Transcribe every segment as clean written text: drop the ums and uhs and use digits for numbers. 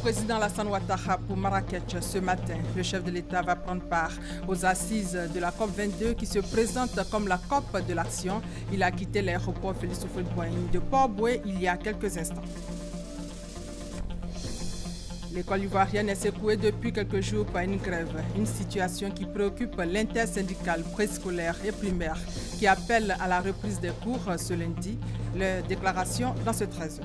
président Alassane Ouattara pour Marrakech ce matin. Le chef de l'État va prendre part aux assises de la COP22 qui se présente comme la COP de l'action. Il a quitté l'aéroport Félix Houphouët-Boigny de Port-Bouët il y a quelques instants. L'école ivoirienne est secouée depuis quelques jours par une grève, une situation qui préoccupe l'intersyndicale préscolaire et primaire qui appelle à la reprise des cours ce lundi. Les déclarations dans ce 13h.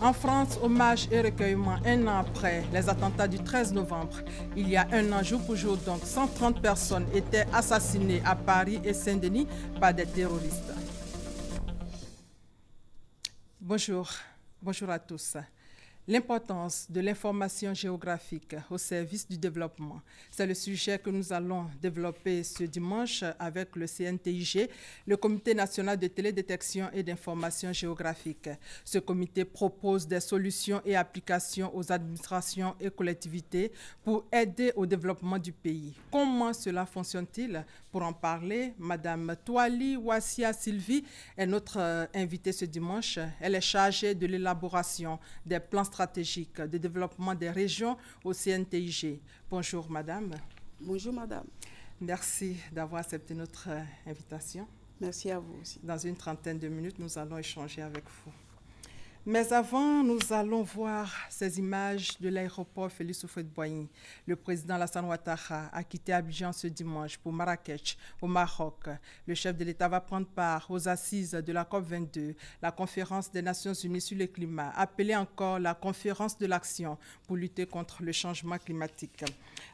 En France, hommage et recueillement un an après les attentats du 13 novembre. Il y a un an, jour pour jour, donc, 130 personnes étaient assassinées à Paris et Saint-Denis par des terroristes. Bonjour à tous. L'importance de l'information géographique au service du développement, c'est le sujet que nous allons développer ce dimanche avec le CNTIG, le Comité national de télédétection et d'information géographique. Ce comité propose des solutions et applications aux administrations et collectivités pour aider au développement du pays. Comment cela fonctionne-t-il? Pour en parler, Madame Touali Wassia Sylvie est notre invitée ce dimanche. Elle est chargée de l'élaboration des plans stratégiques de développement des régions au CNTIG. Bonjour Madame. Bonjour Madame. Merci d'avoir accepté notre invitation. Merci à vous aussi. Dans une trentaine de minutes, nous allons échanger avec vous. Mais avant, nous allons voir ces images de l'aéroport Félix Houphouët-Boigny. Le président Alassane Ouattara a quitté Abidjan ce dimanche pour Marrakech, au Maroc. Le chef de l'État va prendre part aux assises de la COP22, la conférence des Nations Unies sur le climat, appelée encore la conférence de l'action pour lutter contre le changement climatique.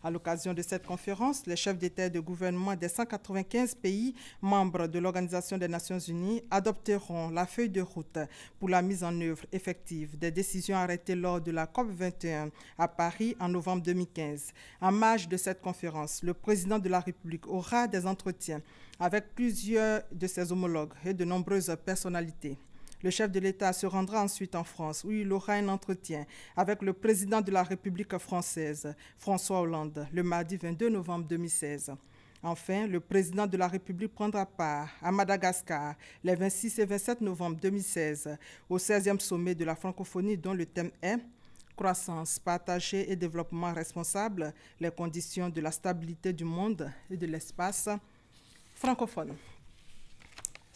À l'occasion de cette conférence, les chefs d'État et de gouvernement des 195 pays membres de l'Organisation des Nations Unies adopteront la feuille de route pour la mise en œuvre effective des décisions arrêtées lors de la COP21 à Paris en novembre 2015. En marge de cette conférence, le président de la République aura des entretiens avec plusieurs de ses homologues et de nombreuses personnalités. Le chef de l'État se rendra ensuite en France où il aura un entretien avec le président de la République française, François Hollande, le mardi 22 novembre 2016. Enfin, le président de la République prendra part à Madagascar les 26 et 27 novembre 2016 au 16e sommet de la francophonie dont le thème est « Croissance partagée et développement responsable, les conditions de la stabilité du monde et de l'espace francophone ».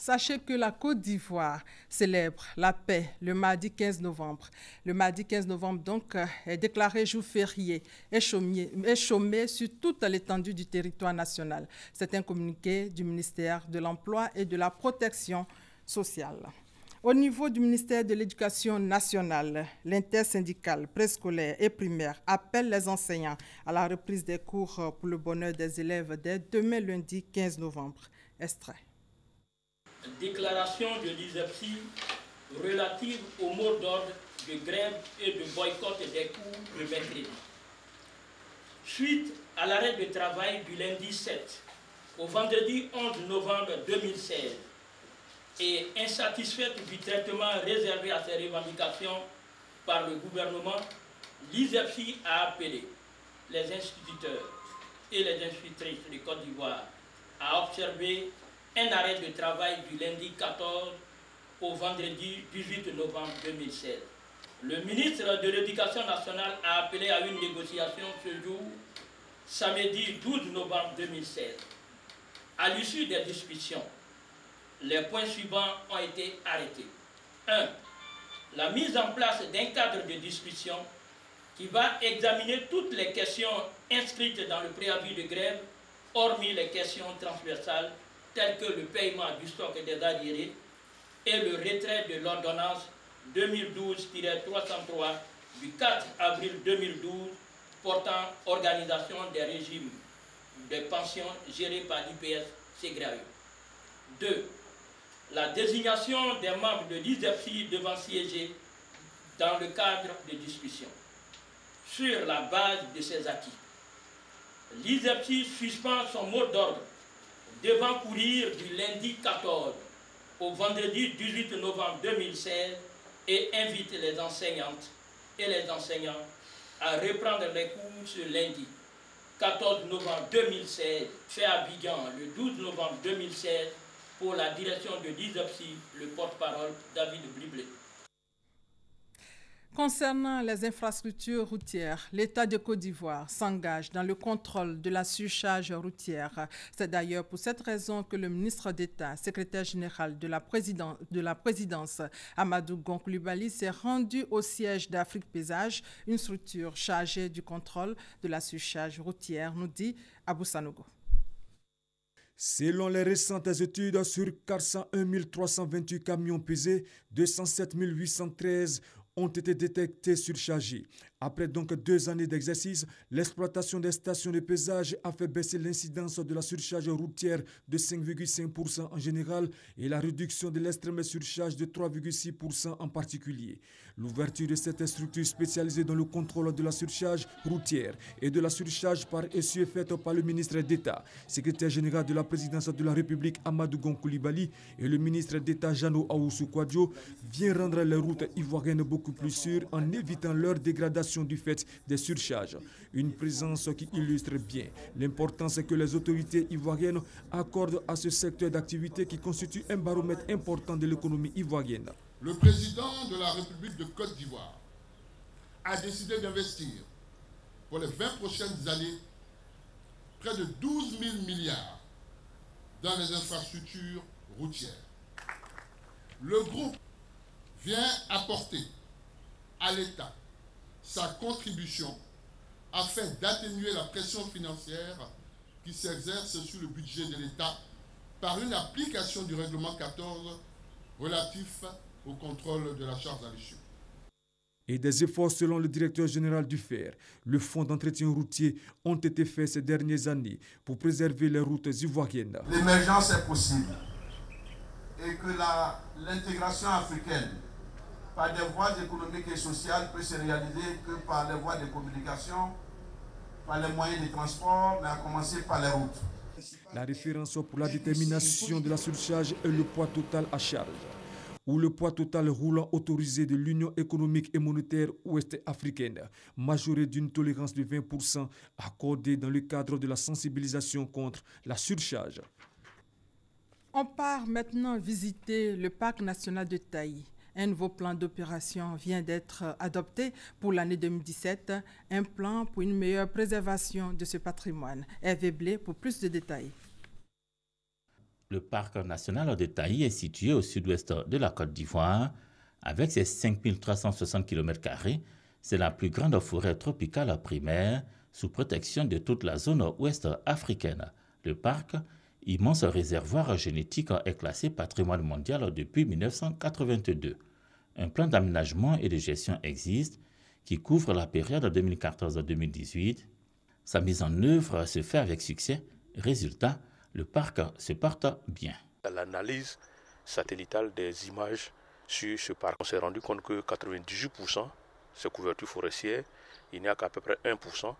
Sachez que la Côte d'Ivoire célèbre la paix le mardi 15 novembre. Le mardi 15 novembre, donc, est déclaré jour férié et chômé sur toute l'étendue du territoire national. C'est un communiqué du ministère de l'Emploi et de la Protection sociale. Au niveau du ministère de l'Éducation nationale, l'intersyndicale préscolaire et primaire appelle les enseignants à la reprise des cours pour le bonheur des élèves dès demain lundi 15 novembre. Extrait. Déclaration de l'ISEPSI relative au mot d'ordre de grève et de boycott des cours le mercredi. Suite à l'arrêt de travail du lundi 7 au vendredi 11 novembre 2016 et insatisfaite du traitement réservé à ces revendications par le gouvernement, l'ISEPSI a appelé les instituteurs et les institutrices de Côte d'Ivoire à observer un arrêt de travail du lundi 14 au vendredi 18 novembre 2016. Le ministre de l'Éducation nationale a appelé à une négociation ce jour, samedi 12 novembre 2016. À l'issue des discussions, les points suivants ont été arrêtés. 1. La mise en place d'un cadre de discussion qui va examiner toutes les questions inscrites dans le préavis de grève, hormis les questions transversales tels que le paiement du stock des arriérés et le retrait de l'ordonnance 2012-303 du 4 avril 2012 portant organisation des régimes de pensions gérés par l'IPS Ségrario. 2. La désignation des membres de l'ISEPSI devant siéger dans le cadre de discussion. Sur la base de ces acquis, l'ISEPSI suspend son mot d'ordre devant courir du lundi 14 au vendredi 18 novembre 2016 et invite les enseignantes et les enseignants à reprendre les cours ce lundi 14 novembre 2016, fait à Abidjan le 12 novembre 2016 pour la direction de l'ISEPSI, le porte-parole David Briblé. Concernant les infrastructures routières, l'État de Côte d'Ivoire s'engage dans le contrôle de la surcharge routière. C'est d'ailleurs pour cette raison que le ministre d'État, secrétaire général de la présidence, Amadou Gon Coulibaly, s'est rendu au siège d'Afrique Paysage, une structure chargée du contrôle de la surcharge routière, nous dit Abou Sanogo. Selon les récentes études, sur 401 328 camions pesés, 207 813 ont été détectés surchargés. Après donc 2 années d'exercice, l'exploitation des stations de pesage a fait baisser l'incidence de la surcharge routière de 5,5% en général et la réduction de l'extrême surcharge de 3,6% en particulier. L'ouverture de cette structure spécialisée dans le contrôle de la surcharge routière et de la surcharge par essieu faite par le ministre d'État, secrétaire général de la présidence de la République Amadou Gon Coulibaly et le ministre d'État Jeannot Ahoussou Kouadio vient rendre les routes ivoiriennes beaucoup plus sûres en évitant leur dégradation du fait des surcharges. Une présence qui illustre bien l'importance que les autorités ivoiriennes accordent à ce secteur d'activité qui constitue un baromètre important de l'économie ivoirienne. Le président de la République de Côte d'Ivoire a décidé d'investir pour les 20 prochaines années près de 12 000 milliards dans les infrastructures routières. Le groupe vient apporter à l'État sa contribution afin d'atténuer la pression financière qui s'exerce sur le budget de l'État par une application du règlement 14 relatif au contrôle de la charge à l'échelle. Et des efforts selon le directeur général du FER, le fonds d'entretien routier, ont été faits ces dernières années pour préserver les routes ivoiriennes. L'émergence est possible et que l'intégration africaine par des voies économiques et sociales peut se réaliser que par les voies de communication, par les moyens de transport, mais à commencer par les routes. La référence pour la détermination de la surcharge est le poids total à charge, ou le poids total roulant autorisé de l'Union économique et monétaire ouest-africaine, majoré d'une tolérance de 20% accordée dans le cadre de la sensibilisation contre la surcharge. On part maintenant visiter le parc national de Taï. Un nouveau plan d'opération vient d'être adopté pour l'année 2017, un plan pour une meilleure préservation de ce patrimoine. Hervé Blé pour plus de détails. Le parc national de Taï est situé au sud-ouest de la Côte d'Ivoire. Avec ses 5360 km², c'est la plus grande forêt tropicale primaire sous protection de toute la zone ouest africaine. Le parc, immense réservoir génétique, est classé patrimoine mondial depuis 1982. Un plan d'aménagement et de gestion existe qui couvre la période 2014-2018. Sa mise en œuvre se fait avec succès. Résultat, le parc se porte bien. À l'analyse satellitale des images sur ce parc, on s'est rendu compte que 98% c'est couverture forestière. Il n'y a qu'à peu près 1%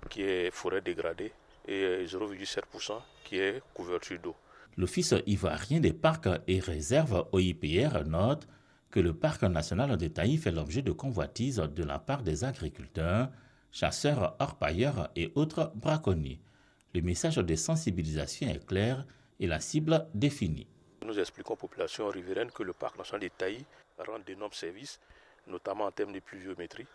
qui est forêt dégradée et 0,7% qui est couverture d'eau. L'Office ivoirien des parcs et réserves OIPR note que le parc national de Taï fait l'objet de convoitises de la part des agriculteurs, chasseurs, orpailleurs et autres braconniers. Le message de sensibilisation est clair et la cible définie. Nous expliquons aux populations riveraines que le parc national de Taï rend d'énormes services, notamment en termes de pluviométrie,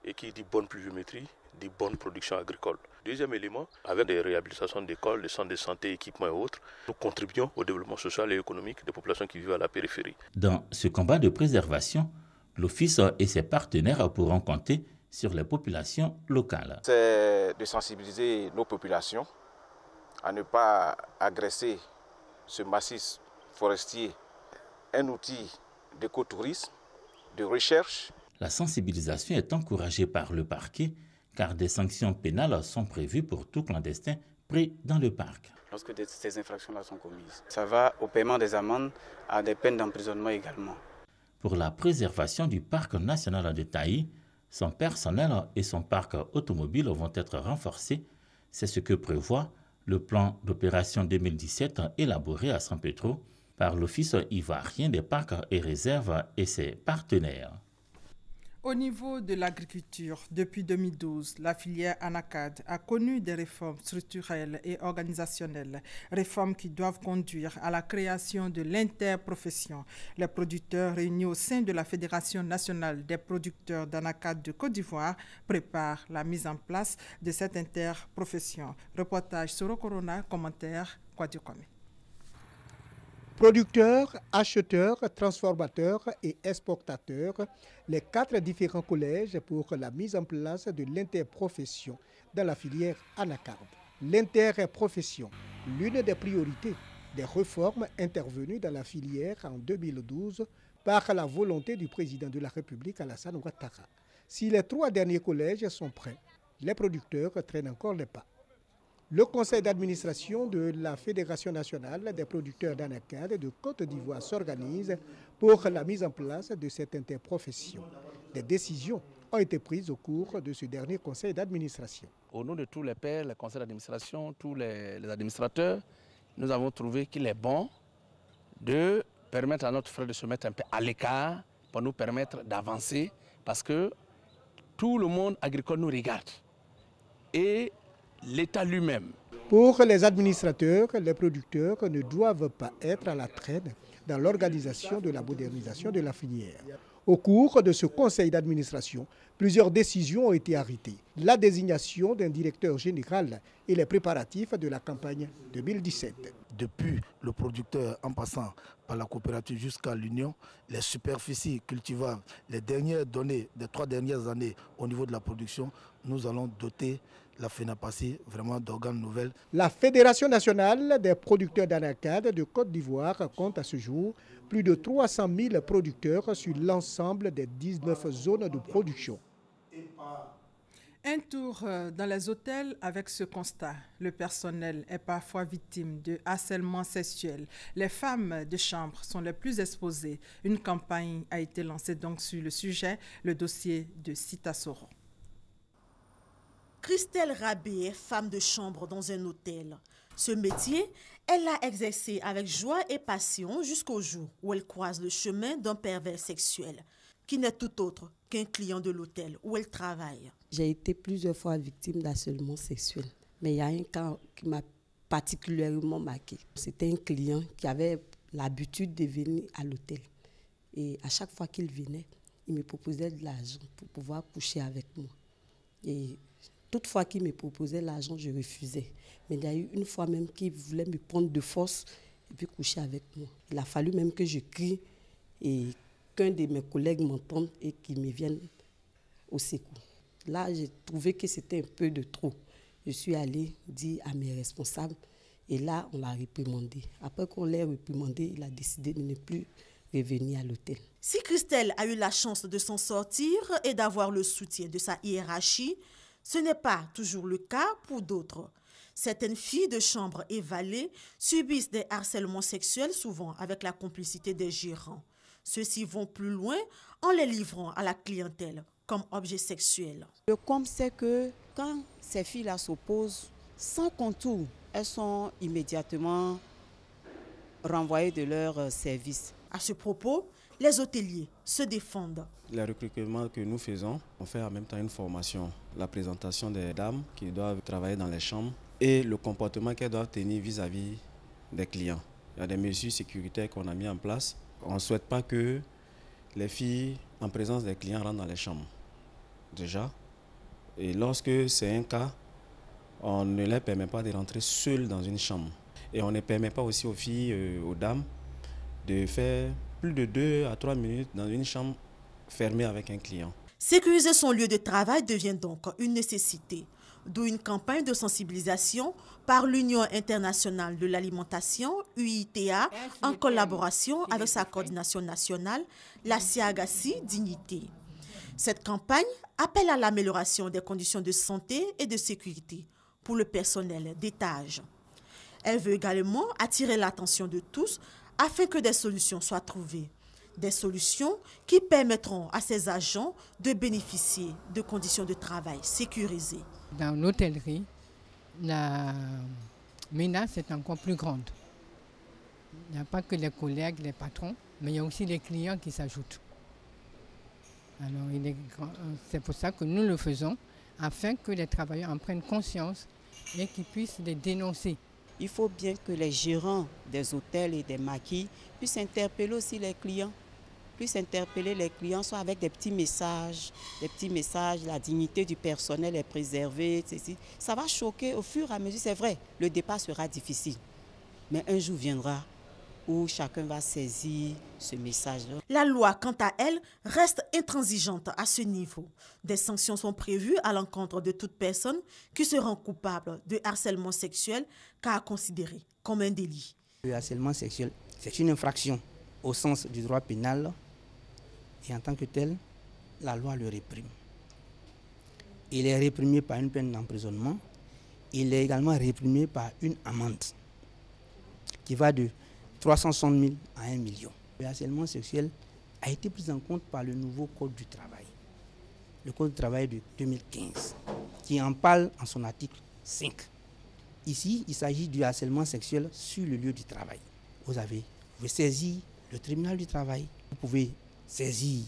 et qui dit bonne pluviométrie, dit bonne production agricole. Deuxième élément, avec des réhabilitations d'écoles, des centres de santé, équipements et autres, nous contribuons au développement social et économique des populations qui vivent à la périphérie. Dans ce combat de préservation, l'Office et ses partenaires pourront compter sur les populations locales. C'est de sensibiliser nos populations à ne pas agresser ce massif forestier, un outil d'écotourisme, de recherche. La sensibilisation est encouragée par le parquet car des sanctions pénales sont prévues pour tout clandestin pris dans le parc. Lorsque ces infractions-là sont commises, ça va au paiement des amendes, à des peines d'emprisonnement également. Pour la préservation du parc national de Taï, son personnel et son parc automobile vont être renforcés. C'est ce que prévoit le plan d'opération 2017 élaboré à San Pedro par l'Office ivoirien des parcs et réserves et ses partenaires. Au niveau de l'agriculture, depuis 2012, la filière ANACAD a connu des réformes structurelles et organisationnelles, réformes qui doivent conduire à la création de l'interprofession. Les producteurs réunis au sein de la Fédération nationale des producteurs d'ANACAD de Côte d'Ivoire préparent la mise en place de cette interprofession. Reportage Soro Corona, commentaire Kwadjokome. Producteurs, acheteurs, transformateurs et exportateurs, les 4 différents collèges pour la mise en place de l'interprofession dans la filière ANACAD. L'interprofession, l'une des priorités des réformes intervenues dans la filière en 2012 par la volonté du président de la République Alassane Ouattara. Si les 3 derniers collèges sont prêts, les producteurs traînent encore les pas. Le conseil d'administration de la Fédération nationale des producteurs d'ANACAD de Côte d'Ivoire s'organise pour la mise en place de cette interprofession. Des décisions ont été prises au cours de ce dernier conseil d'administration. Au nom de tous les pairs, les conseils d'administration, tous les administrateurs, nous avons trouvé qu'il est bon de permettre à notre frère de se mettre un peu à l'écart pour nous permettre d'avancer parce que tout le monde agricole nous regarde. Et l'État lui-même. Pour les administrateurs, les producteurs ne doivent pas être à la traîne dans l'organisation de la modernisation de la filière. Au cours de ce conseil d'administration, plusieurs décisions ont été arrêtées. La désignation d'un directeur général et les préparatifs de la campagne 2017. Depuis le producteur en passant par la coopérative jusqu'à l'Union, les superficies cultivables, les dernières données des 3 dernières années au niveau de la production, nous allons doter la FENAPACI vraiment d'organes nouvelles. La Fédération nationale des producteurs d'ANACAD de Côte d'Ivoire compte à ce jour plus de 300 000 producteurs sur l'ensemble des 19 zones de production. Un tour dans les hôtels avec ce constat. Le personnel est parfois victime de harcèlement sexuel. Les femmes de chambre sont les plus exposées. Une campagne a été lancée donc sur le sujet, le dossier de Sita Soro. Christelle Rabé est femme de chambre dans un hôtel. Ce métier, elle l'a exercé avec joie et passion jusqu'au jour où elle croise le chemin d'un pervers sexuel, qui n'est tout autre qu'un client de l'hôtel où elle travaille. J'ai été plusieurs fois victime d'harcèlement sexuel, mais il y a un cas qui m'a particulièrement marqué. C'était un client qui avait l'habitude de venir à l'hôtel. Et à chaque fois qu'il venait, il me proposait de l'argent pour pouvoir coucher avec moi. Et toutefois qu'il me proposait l'argent, je refusais. Mais il y a eu une fois même qu'il voulait me prendre de force et puis coucher avec moi. Il a fallu même que je crie et qu'un de mes collègues m'entende et qu'il me vienne au secours. Là, j'ai trouvé que c'était un peu de trop. Je suis allée dire à mes responsables et là, on l'a réprimandé. Après qu'on l'ait réprimandé, il a décidé de ne plus revenir à l'hôtel. Si Christelle a eu la chance de s'en sortir et d'avoir le soutien de sa hiérarchie, ce n'est pas toujours le cas pour d'autres. Certaines filles de chambre et valets subissent des harcèlements sexuels, souvent avec la complicité des gérants. Ceux-ci vont plus loin en les livrant à la clientèle comme objet sexuel. Le comble, c'est que quand ces filles-là s'opposent, sans contour, elles sont immédiatement renvoyées de leur service. À ce propos, les hôteliers se défendent. Les recrutements que nous faisons, on fait en même temps une formation. La présentation des dames qui doivent travailler dans les chambres et le comportement qu'elles doivent tenir vis-à-vis des clients. Il y a des mesures sécuritaires qu'on a mis en place. On ne souhaite pas que les filles, en présence des clients, rentrent dans les chambres. Déjà. Et lorsque c'est un cas, on ne leur permet pas de rentrer seules dans une chambre. Et on ne permet pas aussi aux filles, aux dames, de faire plus de 2 à 3 minutes dans une chambre fermée avec un client. Sécuriser son lieu de travail devient donc une nécessité, d'où une campagne de sensibilisation par l'Union internationale de l'alimentation, UITA, en collaboration avec sa coordination nationale, la Siagassi Dignité. Cette campagne appelle à l'amélioration des conditions de santé et de sécurité pour le personnel d'étage. Elle veut également attirer l'attention de tous afin que des solutions soient trouvées. Des solutions qui permettront à ces agents de bénéficier de conditions de travail sécurisées. Dans l'hôtellerie, la menace est encore plus grande. Il n'y a pas que les collègues, les patrons, mais il y a aussi les clients qui s'ajoutent. Alors c'est pour ça que nous le faisons, afin que les travailleurs en prennent conscience et qu'ils puissent les dénoncer. Il faut bien que les gérants des hôtels et des maquis puissent interpeller aussi les clients. Soit avec des petits messages, la dignité du personnel est préservée. Ça va choquer au fur et à mesure, c'est vrai, le départ sera difficile. Mais un jour viendra où chacun va saisir ce message-là. La loi, quant à elle, reste intransigeante à ce niveau. Des sanctions sont prévues à l'encontre de toute personne qui se rend coupable de harcèlement sexuel, car considéré comme un délit. Le harcèlement sexuel, c'est une infraction au sens du droit pénal. Et en tant que tel, la loi le réprime. Il est réprimé par une peine d'emprisonnement. Il est également réprimé par une amende qui va de 360 000 à 1 million. Le harcèlement sexuel a été pris en compte par le nouveau Code du travail, le Code du travail de 2015, qui en parle en son article 5. Ici, il s'agit du harcèlement sexuel sur le lieu du travail. Vous pouvez saisir le tribunal du travail, vous pouvez saisir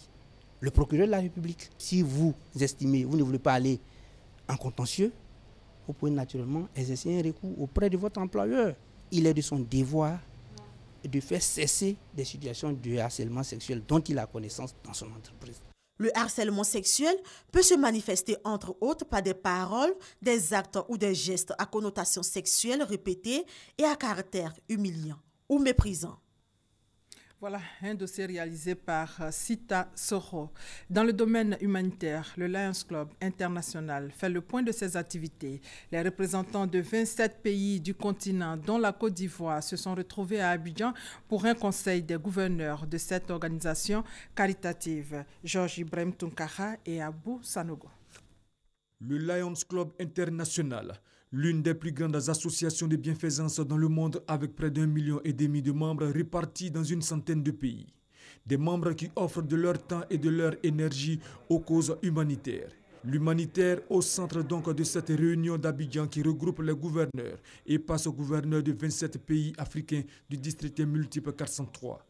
le procureur de la République. Si vous estimez, vous ne voulez pas aller en contentieux, vous pouvez naturellement exercer un recours auprès de votre employeur. Il est de son devoir de faire cesser des situations de harcèlement sexuel dont il a connaissance dans son entreprise. Le harcèlement sexuel peut se manifester entre autres par des paroles, des actes ou des gestes à connotation sexuelle répétée et à caractère humiliant ou méprisant. Voilà un dossier réalisé par Sita Soro. Dans le domaine humanitaire, le Lions Club International fait le point de ses activités. Les représentants de 27 pays du continent, dont la Côte d'Ivoire, se sont retrouvés à Abidjan pour un conseil des gouverneurs de cette organisation caritative. Georges Ibrahim Tunkara et Abou Sanogo. Le Lions Club International, l'une des plus grandes associations de bienfaisance dans le monde avec près d'1,5 million de membres répartis dans une centaine de pays. Des membres qui offrent de leur temps et de leur énergie aux causes humanitaires. L'humanitaire au centre donc de cette réunion d'Abidjan qui regroupe les gouverneurs et passe aux gouverneurs de 27 pays africains du district multiple 403.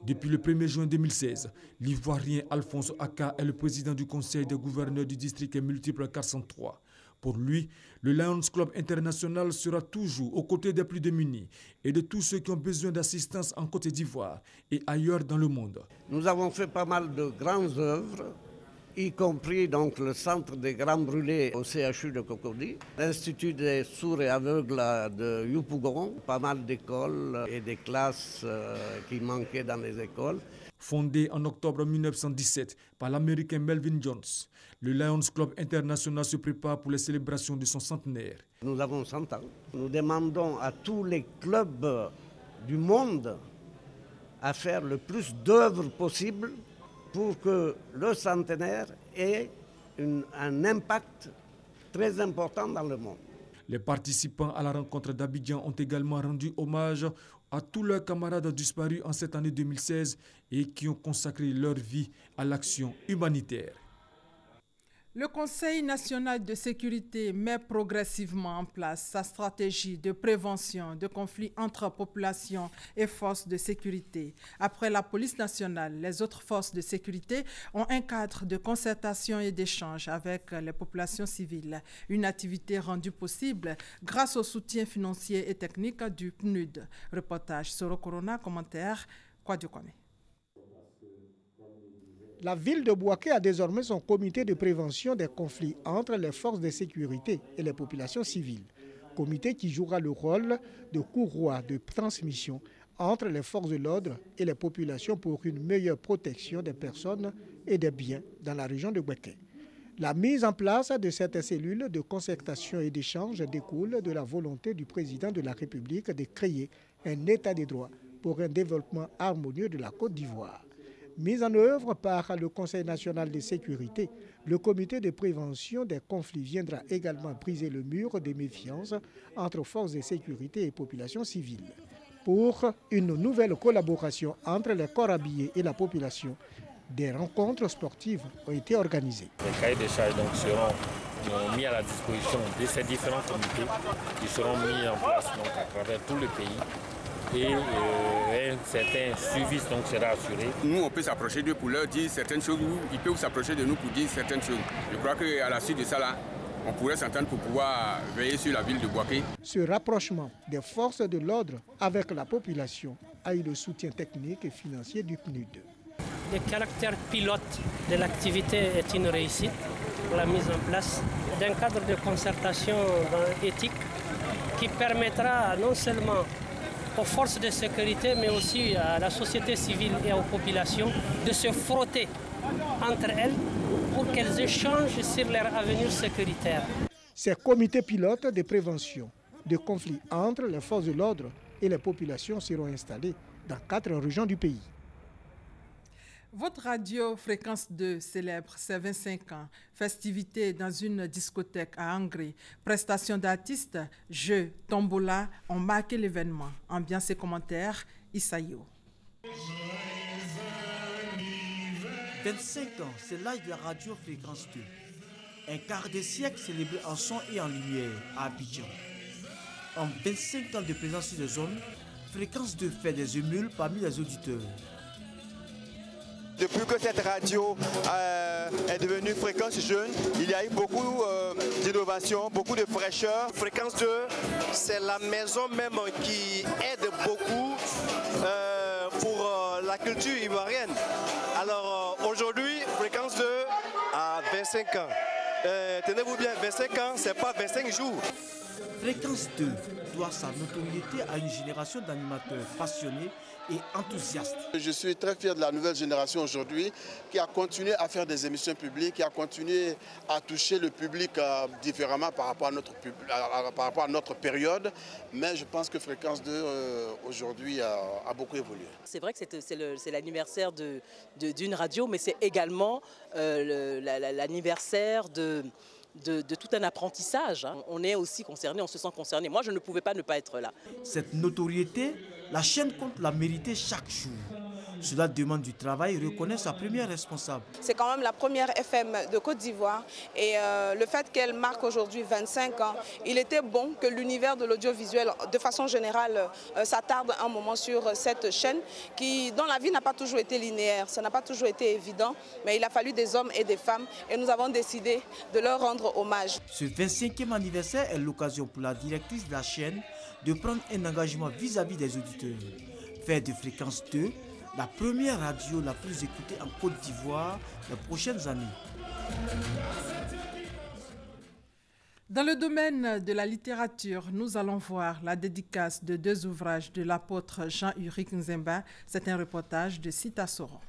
Depuis le 1er juin 2016, l'Ivoirien Alphonse Aka est le président du conseil des gouverneurs du district multiple 403. Pour lui, le Lions Club International sera toujours aux côtés des plus démunis et de tous ceux qui ont besoin d'assistance en Côte d'Ivoire et ailleurs dans le monde. Nous avons fait pas mal de grandes œuvres, y compris donc le centre des grands brûlés au CHU de Cocody, l'Institut des sourds et aveugles de Yopougon, pas mal d'écoles et des classes qui manquaient dans les écoles. Fondé en octobre 1917 par l'Américain Melvin Jones, le Lions Club International se prépare pour les célébrations de son centenaire. Nous avons 100 ans. Nous demandons à tous les clubs du monde à faire le plus d'œuvres possible pour que le centenaire ait un impact très important dans le monde. Les participants à la rencontre d'Abidjan ont également rendu hommage à tous leurs camarades disparus en cette année 2016 et qui ont consacré leur vie à l'action humanitaire. Le Conseil national de sécurité met progressivement en place sa stratégie de prévention de conflits entre populations et forces de sécurité. Après la police nationale, les autres forces de sécurité ont un cadre de concertation et d'échange avec les populations civiles. Une activité rendue possible grâce au soutien financier et technique du PNUD. Reportage Soro Corona, commentaire Kwadio Kwame. La ville de Bouaké a désormais son comité de prévention des conflits entre les forces de sécurité et les populations civiles. Comité qui jouera le rôle de courroie de transmission entre les forces de l'ordre et les populations pour une meilleure protection des personnes et des biens dans la région de Bouaké. La mise en place de cette cellule de concertation et d'échange découle de la volonté du président de la République de créer un état de droit pour un développement harmonieux de la Côte d'Ivoire. Mise en œuvre par le Conseil national de sécurité, le comité de prévention des conflits viendra également briser le mur de méfiance entre forces de sécurité et populations civiles. Pour une nouvelle collaboration entre les corps habillés et la population, des rencontres sportives ont été organisées. Les cahiers de charges seront mis à la disposition de ces différents comités qui seront mis en place à travers tout le pays et un certain suivi donc sera assuré. Nous, on peut s'approcher d'eux pour leur dire certaines choses, ou ils peuvent s'approcher de nous pour dire certaines choses. Je crois qu'à la suite de ça, là, on pourrait s'entendre pour pouvoir veiller sur la ville de Bouaké. Ce rapprochement des forces de l'ordre avec la population a eu le soutien technique et financier du PNUD. Le caractère pilote de l'activité est une réussite. La mise en place d'un cadre de concertation éthique qui permettra non seulement aux forces de sécurité, mais aussi à la société civile et aux populations de se frotter entre elles pour qu'elles échangent sur leur avenir sécuritaire. Ces comités pilotes de prévention de conflits entre les forces de l'ordre et les populations seront installés dans 4 régions du pays. Votre radio Fréquence 2 célèbre ses 25 ans. Festivités dans une discothèque à Angré, prestations d'artistes, jeux, tombola ont marqué l'événement. Ambiance et commentaires, Isaïo. 25 ans, c'est l'âge de la radio Fréquence 2. Un quart de siècle célébré en son et en lumière à Abidjan. En 25 ans de présence sur les zones, Fréquence 2 fait des émules parmi les auditeurs. Depuis que cette radio est devenue Fréquence Jeune, il y a eu beaucoup d'innovations, beaucoup de fraîcheur. Fréquence 2, c'est la maison même qui aide beaucoup pour la culture ivoirienne. Alors aujourd'hui, Fréquence 2 a 25 ans. Tenez-vous bien, 25 ans, c'est pas 25 jours. Fréquence 2 doit sa notoriété à une génération d'animateurs passionnés et enthousiastes. Je suis très fier de la nouvelle génération aujourd'hui qui a continué à faire des émissions publiques, qui a continué à toucher le public différemment par rapport à notre période. Mais je pense que Fréquence 2 aujourd'hui a beaucoup évolué. C'est vrai que c'est l'anniversaire d'une radio, mais c'est également l'anniversaire de tout un apprentissage. On est aussi concerné, on se sent concerné. Moi, je ne pouvais pas ne pas être là. Cette notoriété, la chaîne compte la mériter chaque jour. Cela demande du travail et reconnaît sa première responsable. C'est quand même la première FM de Côte d'Ivoire et le fait qu'elle marque aujourd'hui 25 ans, il était bon que l'univers de l'audiovisuel, de façon générale, s'attarde un moment sur cette chaîne dont la vie n'a pas toujours été linéaire, ça n'a pas toujours été évident, mais il a fallu des hommes et des femmes et nous avons décidé de leur rendre hommage. Ce 25e anniversaire est l'occasion pour la directrice de la chaîne de prendre un engagement vis-à-vis des auditeurs. Faire de Fréquence 2 la première radio la plus écoutée en Côte d'Ivoire les prochaines années. Dans le domaine de la littérature, nous allons voir la dédicace de 2 ouvrages de l'apôtre Jean-Ulrich Nzemba. C'est un reportage de Sita Soro.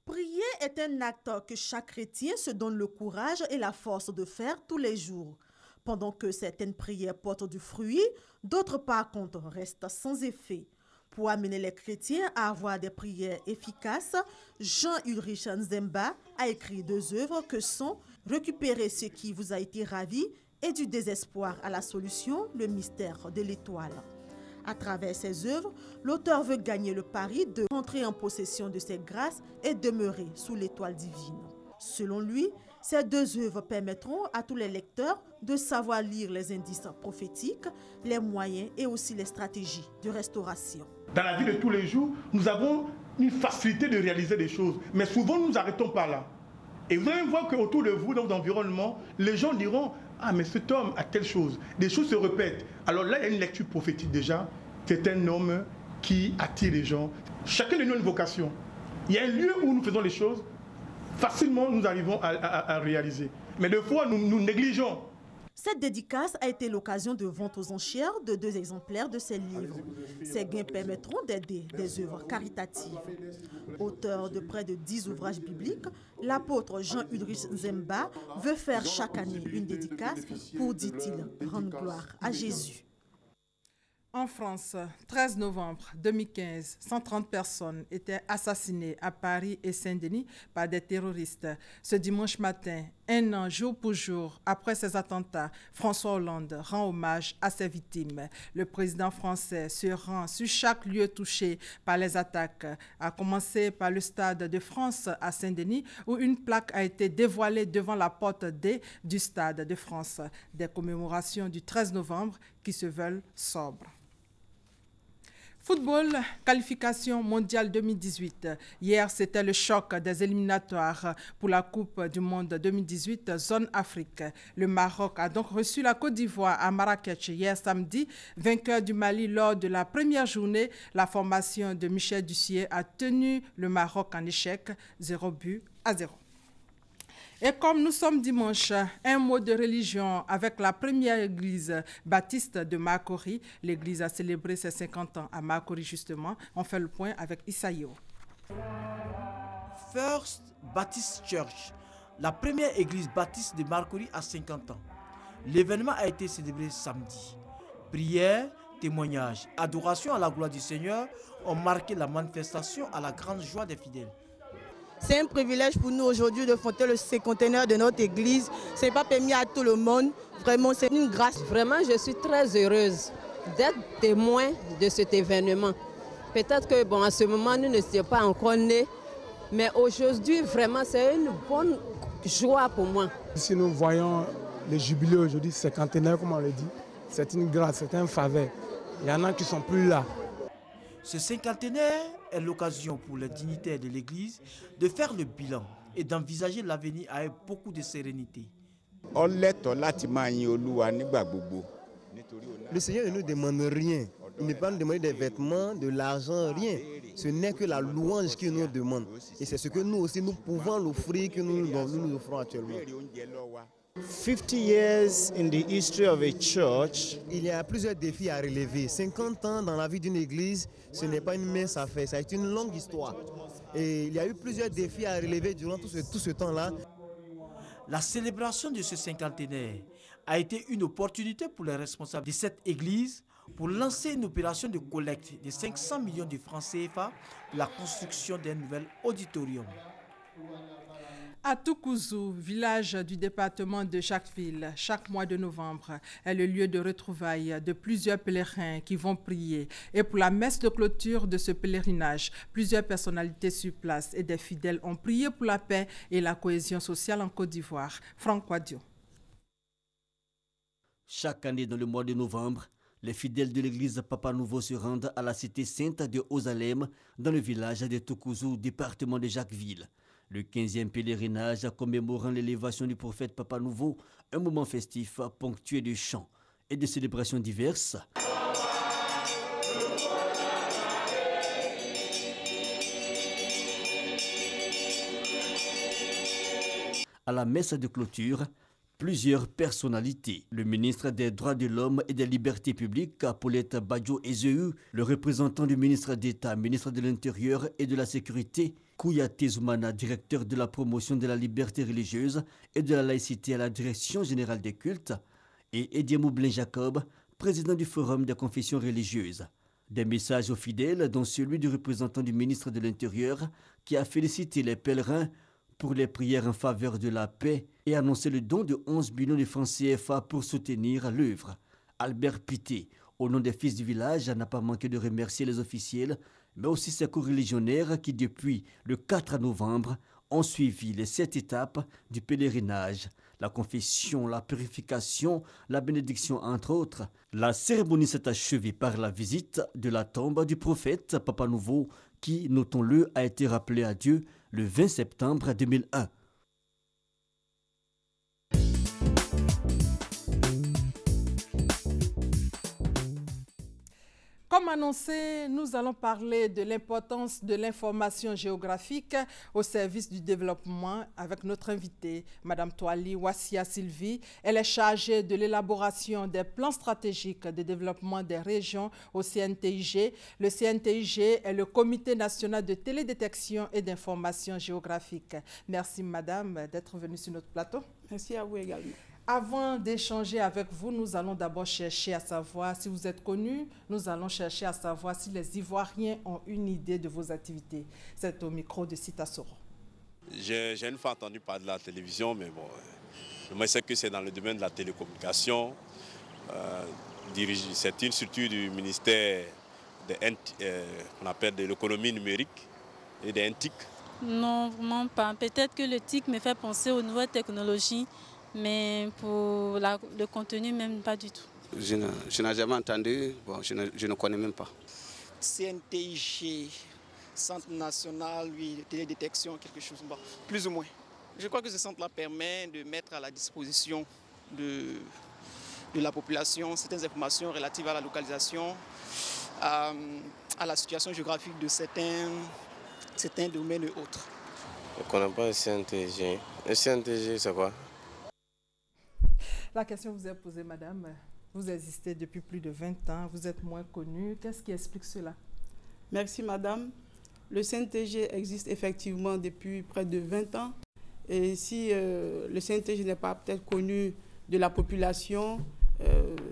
Prier est un acte que chaque chrétien se donne le courage et la force de faire tous les jours. Pendant que certaines prières portent du fruit, d'autres par contre restent sans effet. Pour amener les chrétiens à avoir des prières efficaces, Jean-Ulrich Nzemba a écrit 2 œuvres que sont « Récupérer ce qui vous a été ravi » et « Du désespoir à la solution, le mystère de l'étoile ». À travers ces œuvres, l'auteur veut gagner le pari de rentrer en possession de ses grâces et demeurer sous l'étoile divine. Selon lui, ces 2 œuvres permettront à tous les lecteurs de savoir lire les indices prophétiques, les moyens et aussi les stratégies de restauration. Dans la vie de tous les jours, nous avons une facilité de réaliser des choses, mais souvent nous nous arrêtons par là. Et vous allez voir qu'autour de vous, dans votre environnement, les gens diront « Ah, mais cet homme a telle chose ». Des choses se répètent. Alors là, il y a une lecture prophétique déjà. C'est un homme qui attire les gens. Chacun de nous a une vocation. Il y a un lieu où nous faisons les choses, facilement nous arrivons à réaliser. Mais des fois, nous négligeons. Cette dédicace a été l'occasion de vente aux enchères de 2 exemplaires de ces livres. Ces gains permettront d'aider des œuvres caritatives. Auteur de près de 10 ouvrages bibliques, l'apôtre Jean-Ulrich Nzemba veut faire chaque année une dédicace pour, dit-il, rendre gloire à Jésus. En France, 13 novembre 2015, 130 personnes étaient assassinées à Paris et Saint-Denis par des terroristes. Ce dimanche matin, 1 an jour pour jour après ces attentats, François Hollande rend hommage à ses victimes. Le président français se rend sur chaque lieu touché par les attaques, à commencer par le Stade de France à Saint-Denis, où une plaque a été dévoilée devant la porte D du Stade de France. Des commémorations du 13 novembre qui se veulent sobres. Football, qualification mondiale 2018. Hier, c'était le choc des éliminatoires pour la Coupe du Monde 2018 Zone Afrique. Le Maroc a donc reçu la Côte d'Ivoire à Marrakech hier samedi. Vainqueur du Mali lors de la première journée, la formation de Michel Ducier a tenu le Maroc en échec, 0-0. Et comme nous sommes dimanche, un mot de religion avec la première église baptiste de Makori. L'église a célébré ses 50 ans à Makori justement. On fait le point avec Isaïo. First Baptist Church, la première église baptiste de Makori a 50 ans. L'événement a été célébré samedi. Prières, témoignages, adoration à la gloire du Seigneur ont marqué la manifestation à la grande joie des fidèles. C'est un privilège pour nous aujourd'hui de fêter le cinquantenaire de notre église. Ce n'est pas permis à tout le monde. Vraiment, c'est une grâce. Vraiment, je suis très heureuse d'être témoin de cet événement. Peut-être que, à ce moment, nous n'étions pas encore nés. Mais aujourd'hui, vraiment, c'est une bonne joie pour moi. Si nous voyons le jubilé aujourd'hui, cinquantenaire, comme on le dit, c'est une grâce, c'est un faveur. Il y en a qui ne sont plus là. Ce cinquantenaire est l'occasion pour les dignitaires de l'Église de faire le bilan et d'envisager l'avenir avec beaucoup de sérénité. Le Seigneur ne nous demande rien. Il ne peut pas nous demander des vêtements, de l'argent, rien. Ce n'est que la louange qu'il nous demande. Et c'est ce que nous aussi, nous pouvons l'offrir, que nous offrons actuellement. 50 years in the history of a church. Il y a plusieurs défis à relever. 50 ans dans la vie d'une église, ce n'est pas une mince affaire, ça a été une longue histoire. Et il y a eu plusieurs défis à relever durant tout ce temps-là. La célébration de ce cinquantenaire a été une opportunité pour les responsables de cette église pour lancer une opération de collecte de 500 millions de francs CFA pour la construction d'un nouvel auditorium. À Toukouzou, village du département de Jacquesville, chaque mois de novembre est le lieu de retrouvailles de plusieurs pèlerins qui vont prier. Et pour la messe de clôture de ce pèlerinage, plusieurs personnalités sur place et des fidèles ont prié pour la paix et la cohésion sociale en Côte d'Ivoire. Franck Quadio. Chaque année dans le mois de novembre, les fidèles de l'église Papa Nouveau se rendent à la cité sainte de Ozalem dans le village de Toukouzou, département de Jacquesville. Le 15e pèlerinage commémorant l'élévation du prophète Papa Nouveau, un moment festif ponctué de chants et de célébrations diverses. À la messe de clôture, plusieurs personnalités. Le ministre des Droits de l'Homme et des Libertés publiques, Paulette Badjo-Ezeu, le représentant du ministre d'État, ministre de l'Intérieur et de la Sécurité, Kouyaté Zoumana, directeur de la promotion de la liberté religieuse et de la laïcité à la direction générale des cultes, et Eddie Moublin-Jacob, président du Forum des confessions religieuses. Des messages aux fidèles, dont celui du représentant du ministre de l'Intérieur, qui a félicité les pèlerins pour les prières en faveur de la paix et annoncé le don de 11 millions de francs CFA pour soutenir l'œuvre. Albert Pité, au nom des fils du village, n'a pas manqué de remercier les officiels, mais aussi ses coreligionnaires qui, depuis le 4 novembre, ont suivi les 7 étapes du pèlerinage. La confession, la purification, la bénédiction, entre autres. La cérémonie s'est achevée par la visite de la tombe du prophète Papa Nouveau, qui, notons-le, a été rappelé à Dieu le 20 septembre 2001. Comme annoncé, nous allons parler de l'importance de l'information géographique au service du développement avec notre invitée, Mme Toali Wassia Sylvie. Elle est chargée de l'élaboration des plans stratégiques de développement des régions au CNTIG. Le CNTIG est le Comité national de télédétection et d'information géographique. Merci, Madame, d'être venue sur notre plateau. Merci à vous également. Avant d'échanger avec vous, nous allons d'abord chercher à savoir si vous êtes connu. Nous allons chercher à savoir si les Ivoiriens ont une idée de vos activités. C'est au micro de Sita Soro. J'ai une fois entendu parler de la télévision, mais bon, je sais que c'est dans le domaine de la télécommunication. C'est une structure du ministère qu'on appelle de l'économie numérique et des NTIC. Non, vraiment pas. Peut-être que le TIC me fait penser aux nouvelles technologies. Mais pour le contenu, même pas du tout. Je n'ai jamais entendu, bon, je ne connais même pas. CNTIG, Centre national de télédétection, quelque chose, bon, plus ou moins. Je crois que ce centre-là permet de mettre à la disposition de la population certaines informations relatives à la localisation, à la situation géographique de certains domaines et autres. Je ne connais pas le CNTG. Le CNTG, c'est quoi? La question vous est posée, madame. Vous existez depuis plus de 20 ans, vous êtes moins connue. Qu'est-ce qui explique cela? Merci, madame. Le CNTG existe effectivement depuis près de 20 ans. Et si le CNTG n'est pas peut-être connu de la population,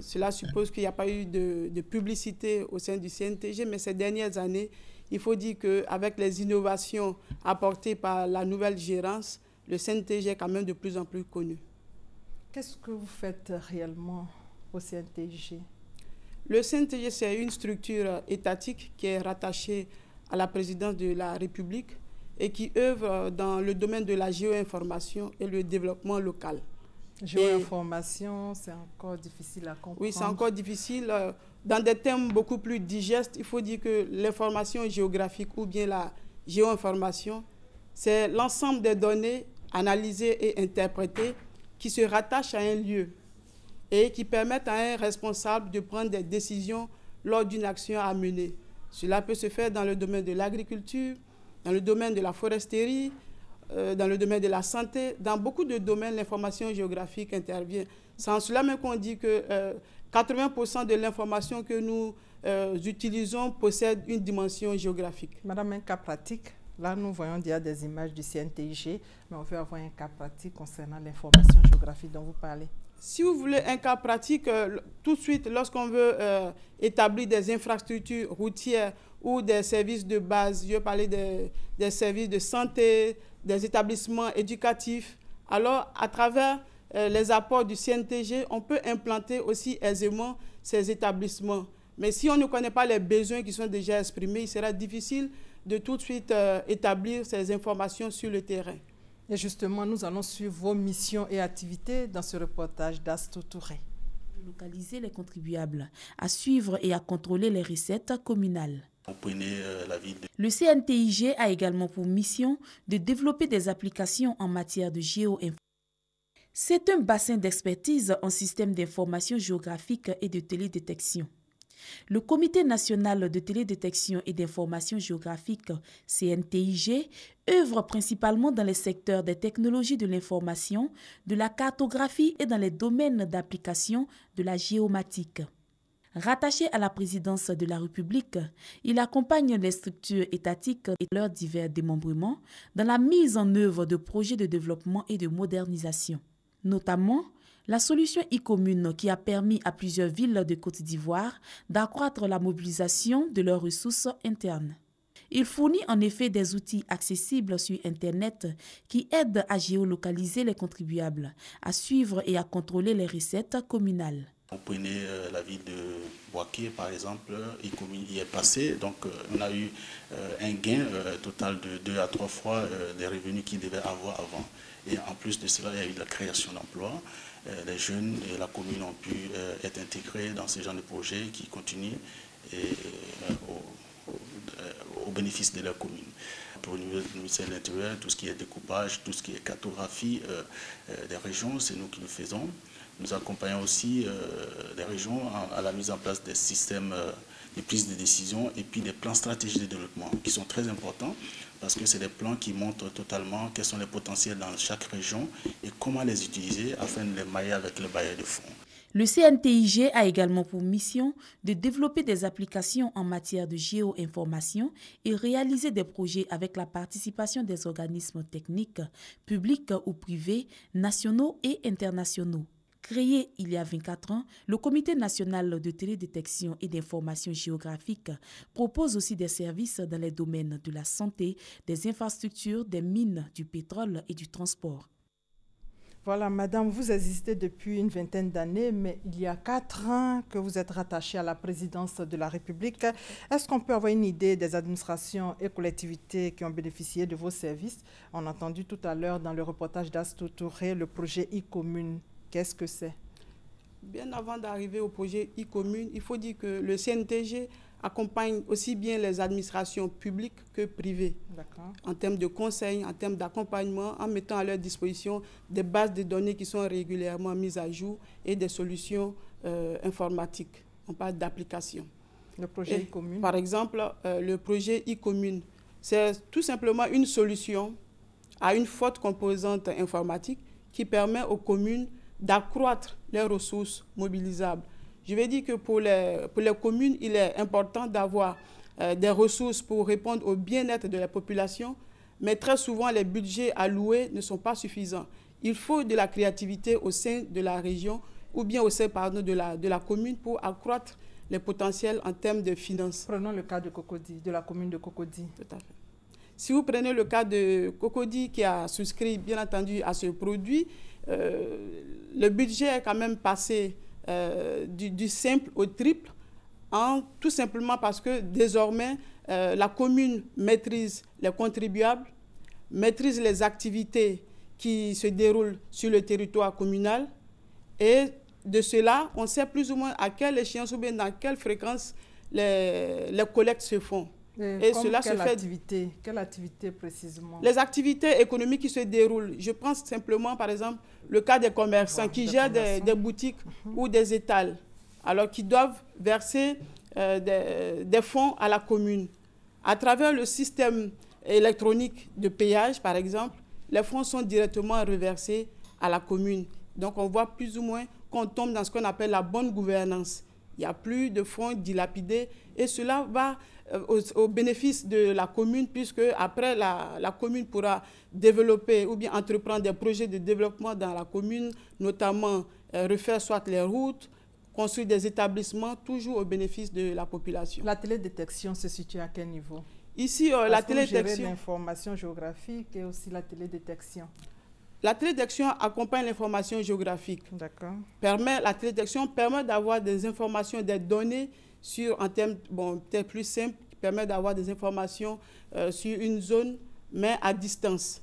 cela suppose qu'il n'y a pas eu de publicité au sein du CNTG. Mais ces dernières années, il faut dire qu'avec les innovations apportées par la nouvelle gérance, le CNTG est quand même de plus en plus connu. Qu'est-ce que vous faites réellement au CNTG? Le CNTG, c'est une structure étatique qui est rattachée à la présidence de la République et qui œuvre dans le domaine de la géoinformation et le développement local. Géoinformation, c'est encore difficile à comprendre. Oui, c'est encore difficile. Dans des thèmes beaucoup plus digestes, il faut dire que l'information géographique ou bien la géoinformation, c'est l'ensemble des données analysées et interprétées qui se rattachent à un lieu et qui permettent à un responsable de prendre des décisions lors d'une action à mener. Cela peut se faire dans le domaine de l'agriculture, dans le domaine de la foresterie, dans le domaine de la santé. Dans beaucoup de domaines, l'information géographique intervient. C'est en cela même qu'on dit que 80% de l'information que nous utilisons possède une dimension géographique. Madame, un cas pratique. Là, nous voyons déjà des images du CNTIG, mais on veut avoir un cas pratique concernant l'information géographique dont vous parlez. Si vous voulez un cas pratique, tout de suite, lorsqu'on veut établir des infrastructures routières ou des services de base, je vais parler des services de santé, des établissements éducatifs, alors à travers les apports du CNTG, on peut implanter aussi aisément ces établissements. Mais si on ne connaît pas les besoins qui sont déjà exprimés, il sera difficile de tout de suite établir ces informations sur le terrain. Et justement, nous allons suivre vos missions et activités dans ce reportage d'Astou Touré. Localiser les contribuables, à suivre et à contrôler les recettes communales. Le CNTIG a également pour mission de développer des applications en matière de géo-information. C'est un bassin d'expertise en système d'information géographique et de télédétection. Le Comité national de télédétection et d'information géographique, CNTIG, œuvre principalement dans les secteurs des technologies de l'information, de la cartographie et dans les domaines d'application de la géomatique. Rattaché à la présidence de la République, il accompagne les structures étatiques et leurs divers démembrements dans la mise en œuvre de projets de développement et de modernisation, notamment la solution e-commune qui a permis à plusieurs villes de Côte d'Ivoire d'accroître la mobilisation de leurs ressources internes. Il fournit en effet des outils accessibles sur Internet qui aident à géolocaliser les contribuables, à suivre et à contrôler les recettes communales. Vous prenez la ville de Boaké, par exemple, e-commune y est passé, donc on a eu un gain total de 2 à 3 fois les revenus qu'ils devaient avoir avant. Et en plus de cela, il y a eu la création d'emplois. Les jeunes et la commune ont pu être intégrés dans ce genre de projet qui continuent au bénéfice de leur commune. Pour le ministère de l'Intérieur, tout ce qui est découpage, tout ce qui est cartographie des régions, c'est nous qui le faisons. Nous accompagnons aussi les régions à la mise en place des systèmes de prise de décision et puis des plans stratégiques de développement qui sont très importants parce que c'est des plans qui montrent totalement quels sont les potentiels dans chaque région et comment les utiliser afin de les mailler avec les bailleurs de fonds. Le CNTIG a également pour mission de développer des applications en matière de géo-information et réaliser des projets avec la participation des organismes techniques, publics ou privés, nationaux et internationaux. Créé il y a 24 ans, le Comité national de télédétection et d'information géographique propose aussi des services dans les domaines de la santé, des infrastructures, des mines, du pétrole et du transport. Voilà, madame, vous existez depuis une vingtaine d'années, mais il y a 4 ans que vous êtes rattachée à la présidence de la République. Est-ce qu'on peut avoir une idée des administrations et collectivités qui ont bénéficié de vos services? On a entendu tout à l'heure dans le reportage d'Astou Touré le projet e-commune. Qu'est-ce que c'est? Bien avant d'arriver au projet e-commune, il faut dire que le CNTG accompagne aussi bien les administrations publiques que privées en termes de conseils, en termes d'accompagnement, en mettant à leur disposition des bases de données qui sont régulièrement mises à jour et des solutions informatiques. On parle d'applications. Le projet e-commune. Par exemple, le projet e-commune, c'est tout simplement une solution à une forte composante informatique qui permet aux communes d'accroître les ressources mobilisables. Je vais dire que pour les communes, il est important d'avoir des ressources pour répondre au bien-être de la population, mais très souvent, les budgets alloués ne sont pas suffisants. Il faut de la créativité au sein de la région ou bien au sein de la commune pour accroître les potentiels en termes de finances. Prenons le cas de Cocody, de la commune de Cocody. Tout à fait. Si vous prenez le cas de Cocody qui a souscrit, bien entendu, à ce produit, le budget est quand même passé du simple au triple, tout simplement parce que désormais, la commune maîtrise les contribuables, maîtrise les activités qui se déroulent sur le territoire communal et de cela, on sait plus ou moins à quelle échéance ou bien dans quelle fréquence les collectes se font. Et cela se fait. Quelle activité précisément? Les activités économiques qui se déroulent. Je pense simplement, par exemple, le cas des commerçants qui gèrent des boutiques ou des étals, alors qui doivent verser des fonds à la commune. À travers le système électronique de payage, par exemple, les fonds sont directement reversés à la commune. Donc, on voit plus ou moins qu'on tombe dans ce qu'on appelle la bonne gouvernance. Il n'y a plus de fonds dilapidés et cela va au bénéfice de la commune, puisque après la commune pourra développer ou bien entreprendre des projets de développement dans la commune, notamment refaire soit les routes, construire des établissements, toujours au bénéfice de la population. La télédétection se situe à quel niveau? Ici, la télédétection... l'information géographique et aussi la télédétection. La télédétection accompagne l'information géographique. La télédétection permet d'avoir des informations, des données en termes peut-être plus simples, qui permet d'avoir des informations sur une zone, mais à distance.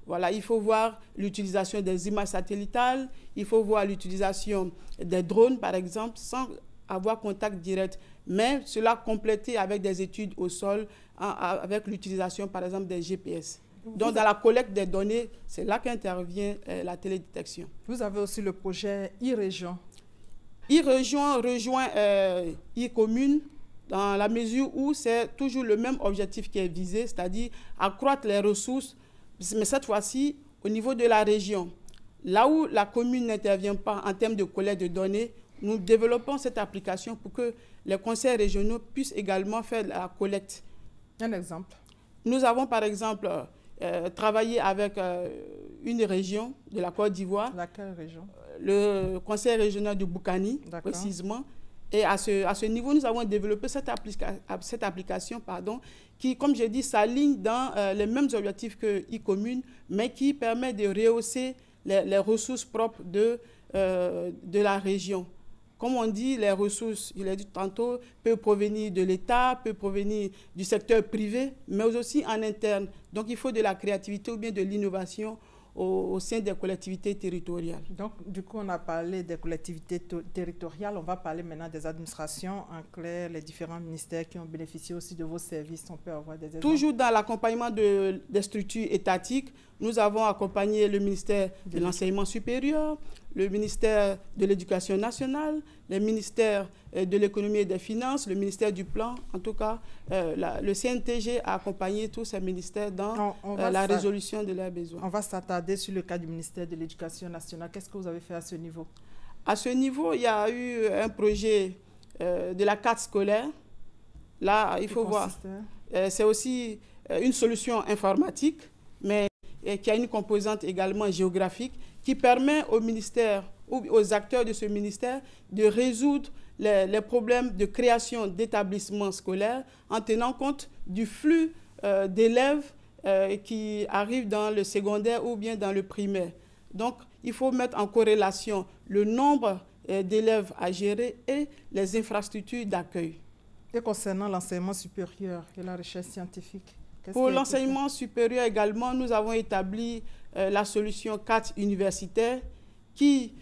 Voilà, il faut voir l'utilisation des images satellitales, il faut voir l'utilisation des drones, par exemple, sans avoir contact direct, mais cela complété avec des études au sol, avec l'utilisation, par exemple, des GPS. Donc, dans la collecte des données, c'est là qu'intervient la télédétection. Vous avez aussi le projet e-région. E-région rejoint e-commune dans la mesure où c'est toujours le même objectif qui est visé, c'est-à-dire accroître les ressources, mais cette fois-ci au niveau de la région. Là où la commune n'intervient pas en termes de collecte de données, nous développons cette application pour que les conseils régionaux puissent également faire la collecte. Un exemple? Nous avons par exemple travaillé avec une région de la Côte d'Ivoire. Laquelle région? Le conseil régional de Boukani, précisément. Et à ce niveau, nous avons développé cette application qui, comme j'ai dit, s'aligne dans les mêmes objectifs que e-commune, mais qui permet de rehausser les ressources propres de la région. Comme on dit, les ressources, je l'ai dit tantôt, peuvent provenir de l'État, peuvent provenir du secteur privé, mais aussi en interne. Donc, il faut de la créativité ou bien de l'innovation au sein des collectivités territoriales. Donc, du coup, on a parlé des collectivités territoriales. On va parler maintenant des administrations, en clair, les différents ministères qui ont bénéficié aussi de vos services. On peut avoir des exemples. Toujours dans l'accompagnement des structures étatiques, nous avons accompagné le ministère de l'Enseignement supérieur, le ministère de l'Éducation nationale, le ministère de l'Économie et des Finances, le ministère du Plan. En tout cas, le CNTG a accompagné tous ces ministères dans la résolution de leurs besoins. On va s'attarder sur le cas du ministère de l'Éducation nationale. Qu'est-ce que vous avez fait à ce niveau? À ce niveau, il y a eu un projet de la carte scolaire. Là, il faut voir. C'est aussi une solution informatique, mais qui a une composante également géographique, qui permet au ministère ou aux acteurs de ce ministère de résoudre les problèmes de création d'établissements scolaires en tenant compte du flux d'élèves qui arrivent dans le secondaire ou bien dans le primaire. Donc, il faut mettre en corrélation le nombre d'élèves à gérer et les infrastructures d'accueil. Et concernant l'enseignement supérieur et la recherche scientifique? Pour l'enseignement supérieur également, nous avons établi la solution carte universitaire qui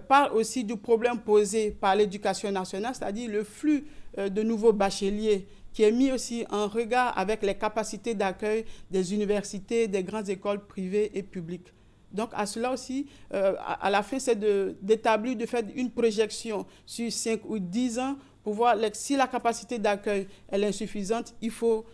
parle aussi du problème posé par l'éducation nationale, c'est-à-dire le flux de nouveaux bacheliers qui est mis aussi en regard avec les capacités d'accueil des universités, des grandes écoles privées et publiques. Donc, à cela aussi, à la fin, c'est d'établir, de faire une projection sur 5 ou 10 ans pour voir si la capacité d'accueil est insuffisante, il faut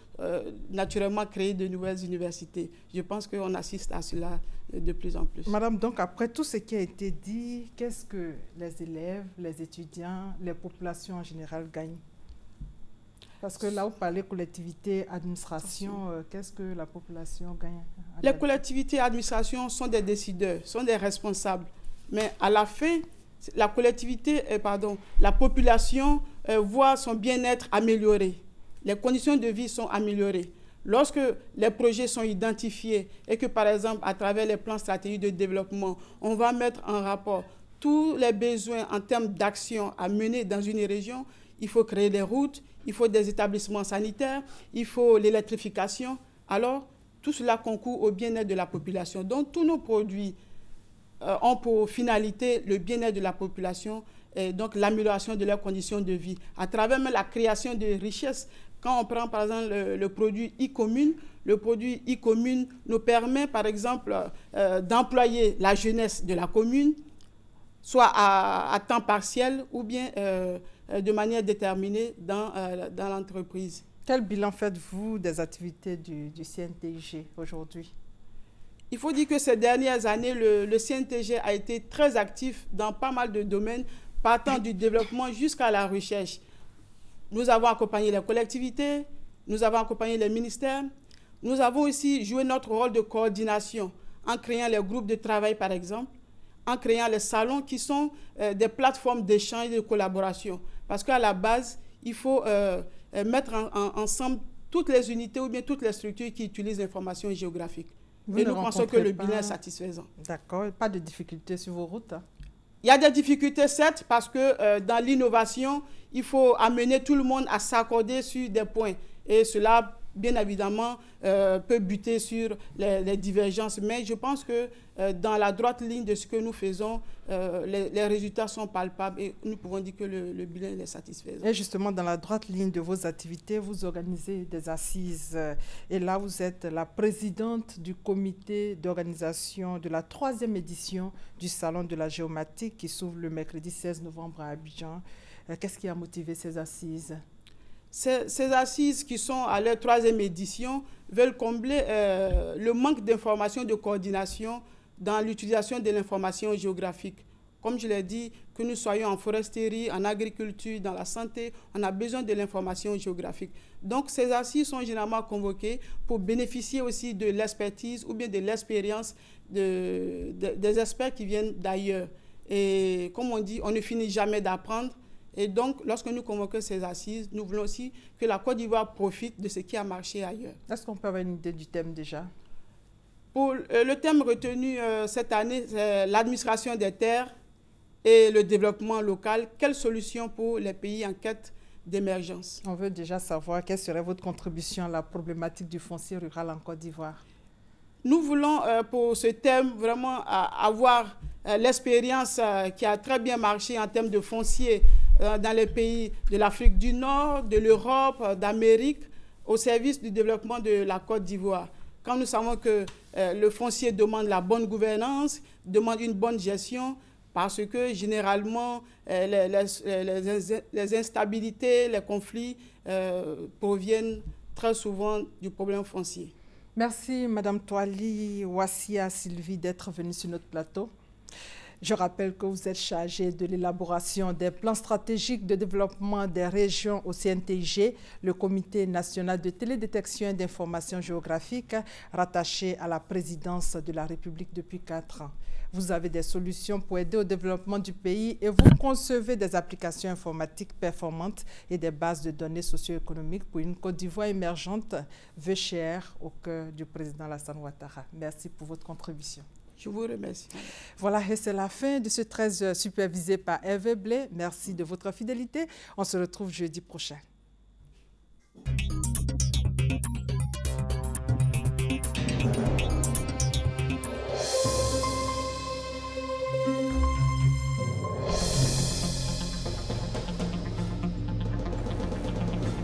naturellement créer de nouvelles universités. Je pense qu'on assiste à cela de plus en plus. Madame, donc après tout ce qui a été dit, qu'est-ce que les élèves, les étudiants, les populations en général gagnent? Parce que là, vous parlez collectivité, administration, qu'est-ce que la population gagne? Les collectivités et administrations sont des décideurs, sont des responsables. Mais à la fin, la population voit son bien-être amélioré. Les conditions de vie sont améliorées. Lorsque les projets sont identifiés et que, par exemple, à travers les plans stratégiques de développement, on va mettre en rapport tous les besoins en termes d'action à mener dans une région, il faut créer des routes, il faut des établissements sanitaires, il faut l'électrification. Alors, tout cela concourt au bien-être de la population. Donc, tous nos produits ont pour finalité le bien-être de la population et donc l'amélioration de leurs conditions de vie. À travers même la création de richesses, quand on prend par exemple le produit e-commune, le produit e-commune nous permet par exemple d'employer la jeunesse de la commune, soit à temps partiel ou bien de manière déterminée dans l'entreprise. Quel bilan faites-vous des activités du CNTIG aujourd'hui? Il faut dire que ces dernières années, le CNTG a été très actif dans pas mal de domaines, partant du développement jusqu'à la recherche. Nous avons accompagné les collectivités, nous avons accompagné les ministères, nous avons aussi joué notre rôle de coordination en créant les groupes de travail, par exemple, en créant les salons qui sont des plateformes d'échange et de collaboration. Parce qu'à la base, il faut mettre ensemble toutes les unités ou bien toutes les structures qui utilisent l'information géographique. Et nous pensons que le bilan est satisfaisant. D'accord. Pas de difficultés sur vos routes? Il y a des difficultés, certes, parce que dans l'innovation, il faut amener tout le monde à s'accorder sur des points. Et cela, bien évidemment, peut buter sur les divergences. Mais je pense que dans la droite ligne de ce que nous faisons, les résultats sont palpables et nous pouvons dire que le bilan est satisfaisant. Et justement, dans la droite ligne de vos activités, vous organisez des assises. Et là, vous êtes la présidente du comité d'organisation de la 3e édition du Salon de la géomatique qui s'ouvre le mercredi 16 novembre à Abidjan. Qu'est-ce qui a motivé ces assises? Ces assises qui sont à leur 3e édition veulent combler le manque d'information, de coordination dans l'utilisation de l'information géographique. Comme je l'ai dit, que nous soyons en foresterie, en agriculture, dans la santé, on a besoin de l'information géographique. Donc ces assises sont généralement convoquées pour bénéficier aussi de l'expertise ou bien de l'expérience des experts qui viennent d'ailleurs. Et comme on dit, on ne finit jamais d'apprendre. Et donc, lorsque nous convoquons ces assises, nous voulons aussi que la Côte d'Ivoire profite de ce qui a marché ailleurs. Est-ce qu'on peut avoir une idée du thème déjà? Pour le thème retenu cette année, c'est l'administration des terres et le développement local. Quelles solutions pour les pays en quête d'émergence? On veut déjà savoir quelle serait votre contribution à la problématique du foncier rural en Côte d'Ivoire. Nous voulons, pour ce thème, vraiment avoir l'expérience qui a très bien marché en termes de foncier dans les pays de l'Afrique du Nord, de l'Europe, d'Amérique, au service du développement de la Côte d'Ivoire. Quand nous savons que le foncier demande la bonne gouvernance, demande une bonne gestion, parce que généralement, les instabilités, les conflits proviennent très souvent du problème foncier. Merci, Madame Toali Wassia Sylvie, d'être venue sur notre plateau. Je rappelle que vous êtes chargée de l'élaboration des plans stratégiques de développement des régions au CNTIG, le Comité national de télédétection et d'information géographique, rattaché à la présidence de la République depuis 4 ans. Vous avez des solutions pour aider au développement du pays et vous concevez des applications informatiques performantes et des bases de données socio-économiques pour une Côte d'Ivoire émergente, vœu cher au cœur du président Alassane Ouattara. Merci pour votre contribution. Je vous remercie. Voilà, et c'est la fin de ce 13 supervisé par Hervé Blé. Merci de votre fidélité. On se retrouve jeudi prochain.